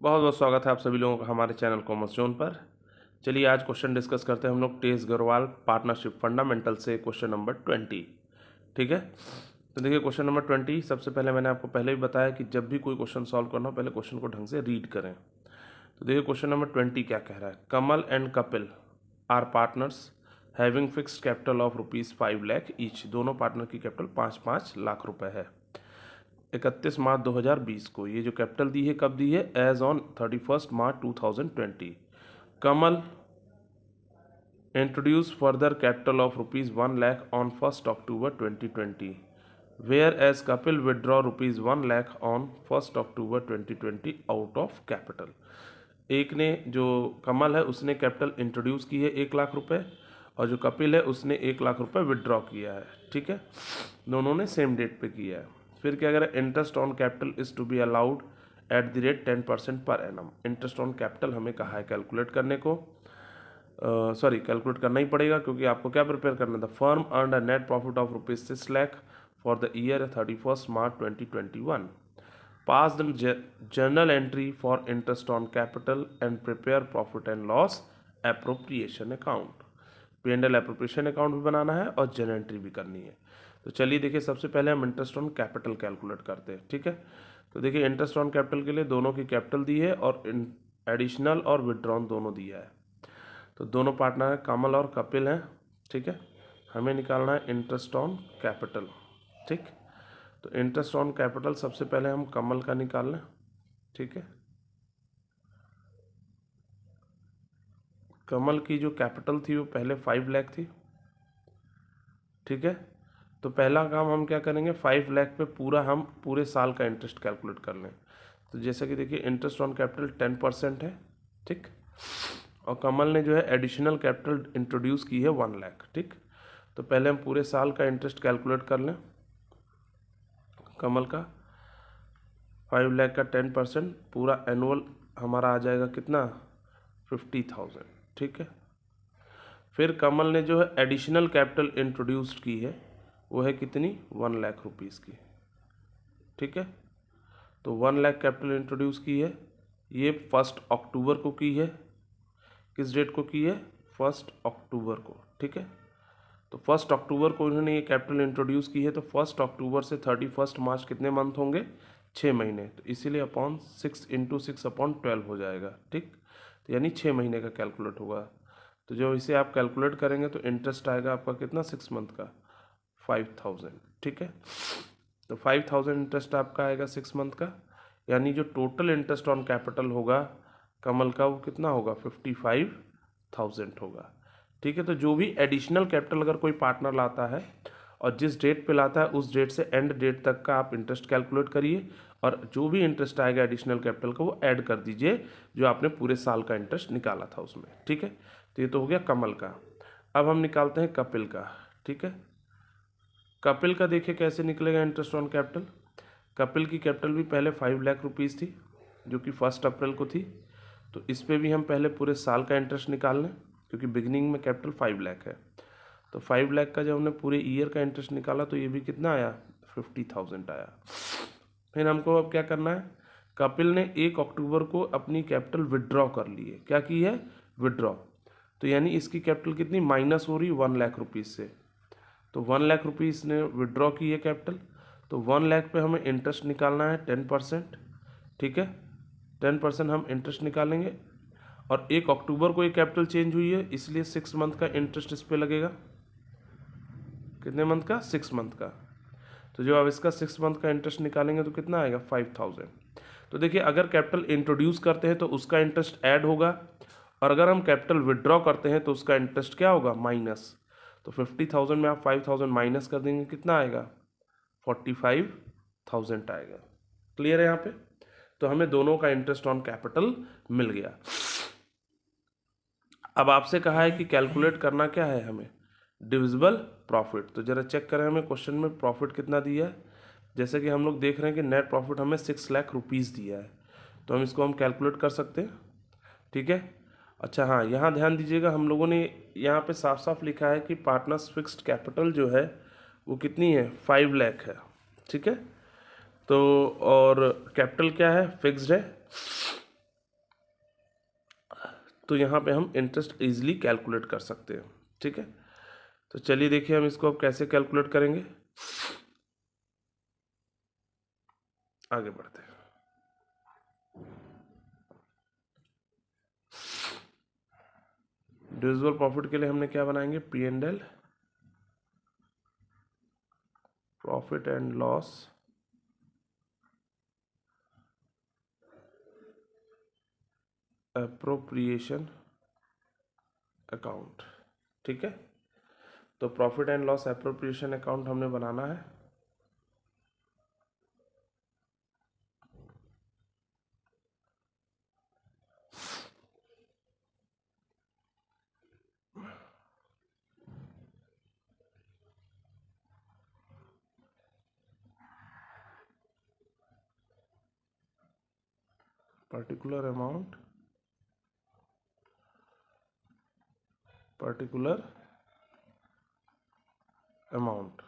बहुत बहुत स्वागत है आप सभी लोगों का हमारे चैनल कॉमर्स जोन पर। चलिए आज क्वेश्चन डिस्कस करते हैं हम लोग टेस गरवाल पार्टनरशिप फंडामेंटल से क्वेश्चन नंबर 20। ठीक है, तो देखिए क्वेश्चन नंबर 20। सबसे पहले मैंने आपको पहले भी बताया कि जब भी कोई क्वेश्चन सॉल्व करना हो पहले क्वेश्चन को ढंग से रीड करें। तो देखिए क्वेश्चन नंबर 20 क्या कह रहा है। Kamal and Kapil are partners having fixed capital of ₹5 lakh each. दोनों पार्टनर की कैपिटल 5-5 लाख रुपए है। 31 मार्च 2020 को ये जो कैपिटल दी है कब दी है, as on 31 March 2020। Kamal introduce further capital of ₹1 lakh on 1 October 2020, whereas Kapil withdraw ₹1 lakh on 1 October 2020 out of capital. एक ने जो कमल है उसने कैपिटल इंट्रोड्यूस की है 1 लाख रुपए, और जो कपिल है उसने 1 लाख रुपए विदड्रॉ किया है। ठीक है, दोनों ने सेम डेट पे किया है। फिर क्या करें, interest on capital is to be allowed at the rate 10% per annum. Interest on capital हमें कहा है कैलकुलेट करने को, कैलकुलेट करना ही पड़ेगा क्योंकि आपको क्या प्रिपेयर करना था। Firm earn a net profit of ₹6 lakh for the year 31 March 2021। Pass the journal entry for interest on capital and prepare profit and loss appropriation account. P&L appropriation account भी बनाना है और जर्नल एंट्री भी करनी है। तो चलिए देखिए, सबसे पहले हम इंटरेस्ट ऑन कैपिटल कैलकुलेट करते हैं। ठीक है, तो देखिए इंटरेस्ट ऑन कैपिटल के लिए दोनों की कैपिटल दी है और एडिशनल और विड्रॉन दोनों दिया है। तो दोनों पार्टनर है कमल और कपिल हैं। ठीक है, हमें निकालना है इंटरेस्ट ऑन कैपिटल। ठीक, तो इंटरेस्ट ऑन कैपिटल सबसे पहले हम कमल का निकाल लें। ठीक है, कमल की जो कैपिटल थी वो पहले 5 लाख थी। ठीक है, तो पहला काम हम क्या करेंगे, 5 लाख पे हम पूरे साल का इंटरेस्ट कैलकुलेट कर लें। तो जैसा कि देखिए इंटरेस्ट ऑन कैपिटल 10% है। ठीक, और कमल ने जो है एडिशनल कैपिटल इंट्रोड्यूस की है 1 लाख। ठीक, तो पहले हम पूरे साल का इंटरेस्ट कैलकुलेट कर लें। कमल का 5 लाख का 10% पूरा एनुअल हमारा आ जाएगा कितना, 50,000। ठीक है, फिर कमल ने जो है एडिशनल कैपिटल इंट्रोड्यूस्ड की है वो है कितनी, 1 लाख रुपीज़ की। ठीक है, तो 1 लाख कैपिटल इंट्रोड्यूस की है, ये 1 अक्टूबर को की है। किस डेट को की है, 1 अक्टूबर को। ठीक है, तो 1 अक्टूबर को इन्होंने ये कैपिटल इंट्रोड्यूस की है, तो 1 अक्टूबर से 31 मार्च कितने मंथ होंगे, 6 महीने। तो इसीलिए अपॉन 6 × 6/12 हो जाएगा। ठीक, तो यानी 6 महीने का कैलकुलेट होगा। तो जो इसे आप कैलकुलेट करेंगे तो इंटरेस्ट आएगा आपका कितना, 6 मंथ का 5,000। ठीक है, तो 5,000 इंटरेस्ट आपका आएगा 6 मंथ का, यानी जो टोटल इंटरेस्ट ऑन कैपिटल होगा कमल का वो कितना होगा, 55,000 होगा। ठीक है, तो जो भी एडिशनल कैपिटल अगर कोई पार्टनर लाता है और जिस डेट पे लाता है उस डेट से एंड डेट तक का आप इंटरेस्ट कैलकुलेट करिए, और जो भी इंटरेस्ट आएगा एडिशनल कैपिटल को वो ऐड कर दीजिए जो आपने पूरे साल का इंटरेस्ट निकाला था उसमें। ठीक है, तो ये तो हो गया कमल का। अब हम निकालते हैं कपिल का। ठीक है, कपिल का देखिए कैसे निकलेगा इंटरेस्ट ऑन कैपिटल। कपिल की कैपिटल भी पहले 5 लाख रुपीज़ थी जो कि 1 अप्रैल को थी, तो इस पर भी हम पहले पूरे साल का इंटरेस्ट निकाल लें क्योंकि बिगिनिंग में कैपिटल 5 लाख है। तो 5 लाख का जब हमने पूरे ईयर का इंटरेस्ट निकाला तो ये भी कितना आया, 50,000 आया। फिर हमको अब क्या करना है, कपिल ने 1 अक्टूबर को अपनी कैपिटल विड्रॉ कर ली है। क्या की है, विड्रॉ। तो यानी इसकी कैपिटल कितनी माइनस हो रही, 1 लाख रुपीज़ से। तो 1 लाख रुपीज़ ने विड्रॉ की है कैपिटल, तो 1 लाख पे हमें इंटरेस्ट निकालना है 10%। ठीक है, 10% हम इंटरेस्ट निकालेंगे, और 1 अक्टूबर को ये कैपिटल चेंज हुई है इसलिए 6 मंथ का इंटरेस्ट इस पे लगेगा। कितने मंथ का, 6 मंथ का। तो जो अब इसका 6 मंथ का इंटरेस्ट निकालेंगे तो कितना आएगा, 5,000। तो देखिए अगर कैपिटल इंट्रोड्यूस करते हैं तो उसका इंटरेस्ट ऐड होगा, और अगर हम कैपिटल विड्रॉ करते हैं तो उसका इंटरेस्ट क्या होगा, माइनस। तो 50,000 में आप 5,000 माइनस कर देंगे, कितना आएगा, 45,000 आएगा। क्लियर है यहाँ पे। तो हमें दोनों का इंटरेस्ट ऑन कैपिटल मिल गया। अब आपसे कहा है कि कैलकुलेट करना क्या है हमें, डिविजिबल प्रॉफिट। तो जरा चेक करें हमें क्वेश्चन में प्रॉफिट कितना दिया है। जैसे कि हम लोग देख रहे हैं कि नेट प्रॉफिट हमें 6 लाख रुपीज़ दिया है, तो हम इसको कैलकुलेट कर सकते हैं। ठीक है, अच्छा हाँ, यहाँ ध्यान दीजिएगा, हम लोगों ने यहाँ पे साफ साफ लिखा है कि पार्टनर्स फिक्स्ड कैपिटल जो है वो कितनी है, 5 लाख है। ठीक है, तो और कैपिटल क्या है, फिक्स्ड है। तो यहाँ पे हम इंटरेस्ट ईजिली कैलकुलेट कर सकते हैं। ठीक है, तो चलिए देखिए हम इसको अब कैसे कैलकुलेट करेंगे, आगे बढ़ते हैं। डिविजिबल प्रॉफिट के लिए हमने क्या बनाएंगे, P&L, profit and loss appropriation account. ठीक है, तो profit and loss appropriation account हमने बनाना है। पर्टिकुलर अमाउंट, पर्टिकुलर अमाउंट,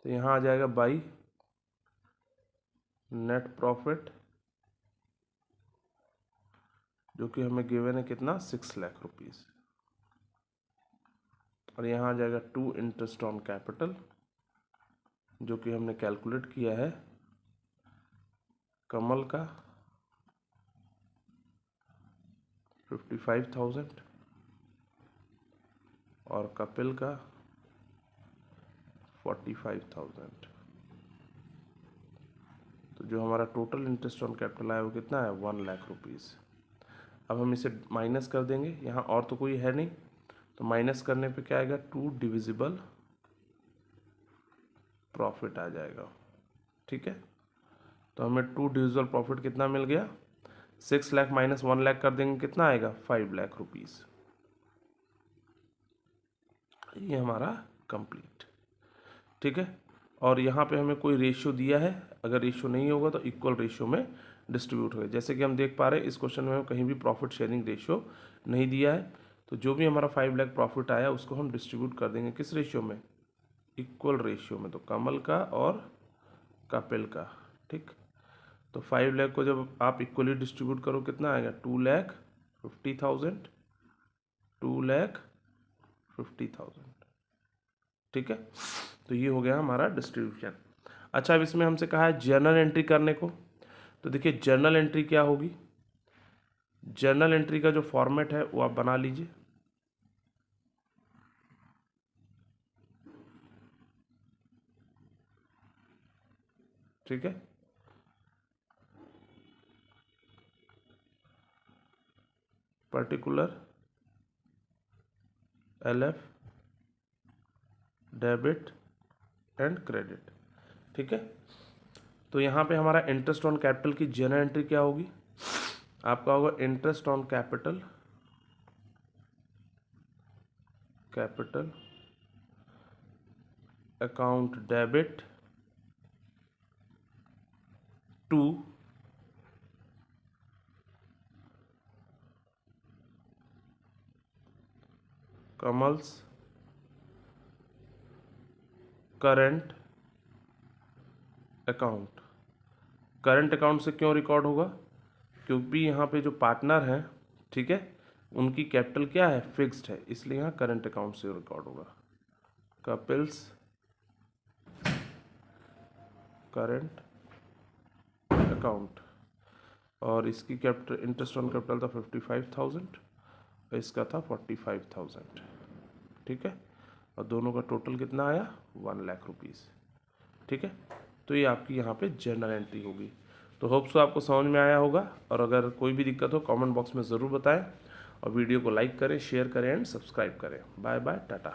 तो यहाँ आ जाएगा बाई नेट प्रॉफिट, जो कि हमें गिवन है कितना, 6 लाख रुपीस, और यहाँ आ जाएगा टू इंटरेस्ट ऑन कैपिटल, जो कि हमने कैलकुलेट किया है कमल का 55,000 और कपिल का 45,000। तो जो हमारा टोटल इंटरेस्ट ऑन कैपिटल आया वो कितना है, 1 लाख रुपीस। अब हम इसे माइनस कर देंगे, यहाँ और तो कोई है नहीं, तो माइनस करने पे क्या आएगा, 2 डिविजिबल प्रॉफिट आ जाएगा। ठीक है, तो हमें 2 डिविजिबल प्रॉफिट कितना मिल गया, 6 लाख माइनस 1 लाख कर देंगे, कितना आएगा, 5 लाख रुपीस। ये हमारा कंप्लीट। ठीक है, और यहाँ पे हमें कोई रेशियो दिया है, अगर रेशियो नहीं होगा तो इक्वल रेशियो में डिस्ट्रीब्यूट होगा। जैसे कि हम देख पा रहे हैं इस क्वेश्चन में कहीं भी प्रॉफिट शेयरिंग रेशियो नहीं दिया है, तो जो भी हमारा 5 लाख प्रॉफिट आया उसको हम डिस्ट्रीब्यूट कर देंगे किस रेशियो में, इक्वल रेशियो में, तो कमल का और कपिल का। ठीक, तो 5 लाख को जब आप इक्वली डिस्ट्रीब्यूट करो कितना आएगा, 2,50,000, 2,50,000। ठीक है, तो ये हो गया हमारा डिस्ट्रीब्यूशन। अच्छा, अब इसमें हमसे कहा है जर्नल एंट्री करने को, तो देखिए जर्नल एंट्री क्या होगी, जर्नल एंट्री का जो फॉर्मेट है वो आप बना लीजिए। ठीक है, particular LF, debit and credit. ठीक है, तो यहाँ पे हमारा इंटरेस्ट ऑन कैपिटल की जर्नल एंट्री क्या होगी, आपका होगा interest on capital, capital account debit to Kamal's current account. Current account से क्यों रिकॉर्ड होगा, क्योंकि यहाँ पे जो पार्टनर हैं, ठीक है, उनकी कैपिटल क्या है, फिक्स्ड है, इसलिए यहाँ करंट अकाउंट से रिकॉर्ड होगा, कपिल्स करंट अकाउंट, और इसकी कैपिटल इंटरेस्ट ऑन कैपिटल था 55,000 और इसका था 45,000। ठीक है, और दोनों का टोटल कितना आया, 1 लाख रुपीस। ठीक है, तो ये आपकी यहाँ पे जर्नल एंट्री होगी। तो होप सो आपको समझ में आया होगा, और अगर कोई भी दिक्कत हो कमेंट बॉक्स में ज़रूर बताएं, और वीडियो को लाइक करें, शेयर करें एंड सब्सक्राइब करें। Bye bye, Tata.